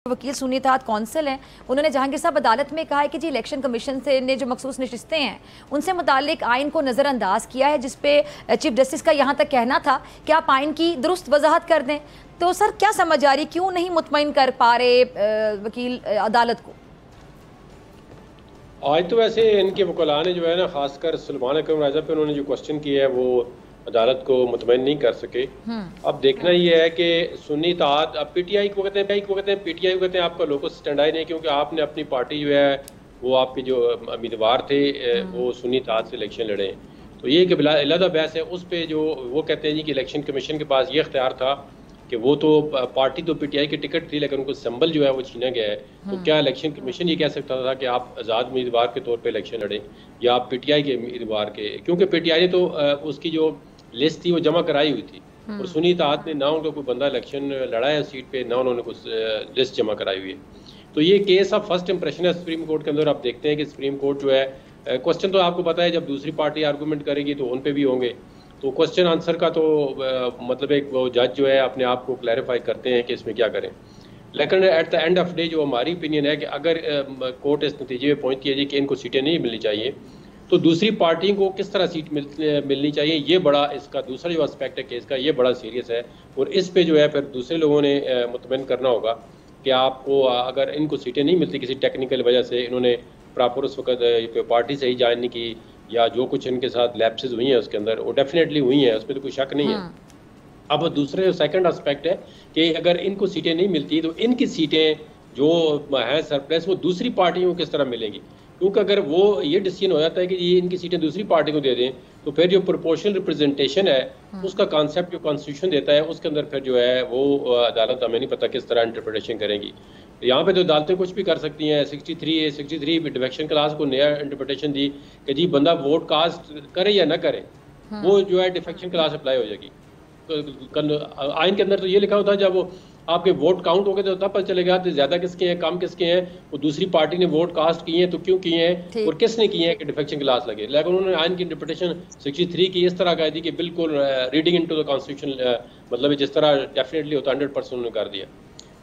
वकील सुन्नी इत्तेहाद कौंसिल हैं, उन्होंने जहांगीर साहब अदालत में कहा है कि जी इलेक्शन कमीशन से ने जो मखसूस नशिस्तें हैं उनसे मुतालिक आइन को नज़रअंदाज किया है, जिसपे चीफ जस्टिस का यहाँ तक कहना था कि आप आइन की दुरुस्त वजाहत कर दें। तो सर क्या समझ आ रही, क्यों नहीं मुतमईन कर पा रहे वकील अदालत को? आज तो वैसे इनके वकला ने जो है ना, खासकर सलमान अकरम राजा पे उन्होंने जो क्वेश्चन किया है वो अदालत को मुतमईन नहीं कर सके। अब देखना ये है कि सुन्नी इत्तेहाद, अब पीटीआई को कहते हैं, पीटीआई को कहते हैं आपका लोकल स्टैंड आई नहीं, क्योंकि आपने अपनी पार्टी जो है वो आपके जो उम्मीदवार थे वो सुन्नी इत्तेहाद से इलेक्शन लड़े। तो ये कि अलग बहस है उस पर, जो वो कहते हैं जी कि इलेक्शन कमीशन के पास ये इख्तियार था कि वो तो पार्टी तो पीटीआई की टिकट थी लेकिन उनको सिंबल जो है वो छीना गया है। तो क्या इलेक्शन कमीशन ये कह सकता था कि आप आज़ाद उम्मीदवार के तौर पे इलेक्शन लड़ें या आप पीटीआई के उम्मीदवार के, क्योंकि पीटीआई ने तो उसकी जो लिस्ट थी वो जमा कराई हुई थी और सुन्नी इत्तेहाद ने ना उनका कोई बंदा इलेक्शन लड़ा है सीट पे, ना उन्होंने कुछ लिस्ट जमा कराई हुई है। तो ये केस ऑफ फर्स्ट इंप्रेशन है सुप्रीम कोर्ट के अंदर। आप देखते हैं कि सुप्रीम कोर्ट जो है, क्वेश्चन तो आपको पता है जब दूसरी पार्टी आर्गूमेंट करेगी तो उन पे भी होंगे, तो क्वेश्चन आंसर का तो मतलब एक वो जज जो है अपने आप को क्लैरिफाई करते हैं कि इसमें क्या करें। लेकिन at the end of day जो हमारी ओपिनियन है कि अगर कोर्ट इस नतीजे में पहुंच किया जाए कि इनको सीटें नहीं मिलनी चाहिए तो दूसरी पार्टी को किस तरह सीट मिलनी चाहिए, ये बड़ा इसका दूसरा जो एस्पेक्ट है केस का, ये बड़ा सीरियस है। और इस पे जो है फिर दूसरे लोगों ने मुतमईन करना होगा कि आपको अगर इनको सीटें नहीं मिलती किसी टेक्निकल वजह से, इन्होंने प्रॉपर उस वक्त पार्टी से ही ज्वाइन नहीं की या जो कुछ इनके साथ लैप्सेस हुई हैं उसके अंदर, वो डेफिनेटली हुई हैं, उसमें तो कोई शक नहीं है। अब दूसरे सेकंड एस्पेक्ट है कि अगर इनको सीटें नहीं मिलती तो इनकी सीटें जो हैं सरप्लस वो दूसरी पार्टियों को किस तरह मिलेंगी, क्योंकि अगर वो ये डिसीजन हो जाता है कि ये इनकी सीटें दूसरी पार्टी को दे दें तो फिर जो प्रोपोर्शनल रिप्रेजेंटेशन है उसका कॉन्सेप्ट जो कॉन्स्टिट्यूशन देता है उसके अंदर फिर जो है वो अदालत हमें नहीं पता किस तरह इंटरप्रिटेशन करेंगी। यहाँ पे तो अदालतें कुछ भी कर सकती हैं। 63 डिफेक्शन क्लास को नया इंटरप्रिटेशन दी कि जी बंदा वोट कास्ट करे या ना करे, वो जो है डिफेक्शन क्लास अप्लाई हो जाएगी। आइन के अंदर तो ये लिखा होता है जब वो आपके वोट काउंट हो गए तो तब पता चलेगा तो ज्यादा किसके हैं कम किसके हैं, वो दूसरी पार्टी ने वोट कास्ट किए हैं तो क्यों किए हैं और किसने किए हैं कि डिफेक्शन क्लास लगे। लेकिन उन्होंने आइन की इंटरप्रिटेशन 63 की इस तरह कर दी कि बिल्कुल रीडिंग इनटू द कॉन्स्टिट्यूशन, मतलब जिस तरह डेफिनेटली होता 100% उन्होंने कर दिया।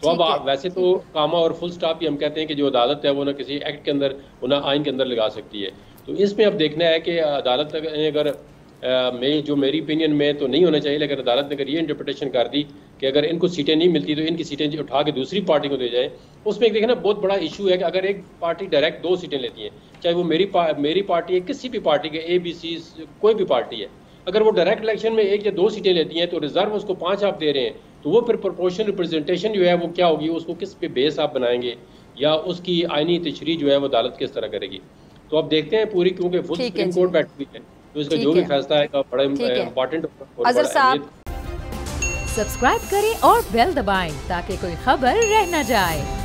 तो अब वैसे तो कामा और फुल स्टॉप ही हम कहते हैं कि जो अदालत है वो ना किसी एक्ट के अंदर वो ना आइन के अंदर लगा सकती है। तो इसमें अब देखना है कि अदालत ने अगर मेरी ओपिनियन में तो नहीं होना चाहिए, लेकिन अदालत ने अगर ये इंटरप्रिटेशन कर दी कि अगर इनको सीटें नहीं मिलती तो इनकी सीटें उठा के दूसरी पार्टी को दे जाए, उसमें एक देखना बहुत बड़ा इशू है कि अगर एक पार्टी डायरेक्ट 2 सीटें लेती है, चाहे वो मेरी पार्टी है, किसी भी पार्टी के ABC कोई भी पार्टी है, अगर वो डायरेक्ट इलेक्शन में 1 या 2 सीटें लेती हैं तो रिजर्व उसको 5 आप दे रहे हैं, तो वो फिर प्रोपोर्शनल रिप्रेजेंटेशन जो है वो क्या होगी, उसको किस पे बेस आप बनाएंगे या उसकी आईनी तशरीह जो है वो अदालत किस तरह करेगी। तो अब देखते हैं पूरी, क्योंकि फुल सुप्रीम कोर्ट बैठी हुई है तो इसका जो भी फैसला है बड़ा इंपॉर्टेंट होगा। अज़हर साहब सब्सक्राइब करें और बेल दबाएं ताकि कोई खबर रह न जाए।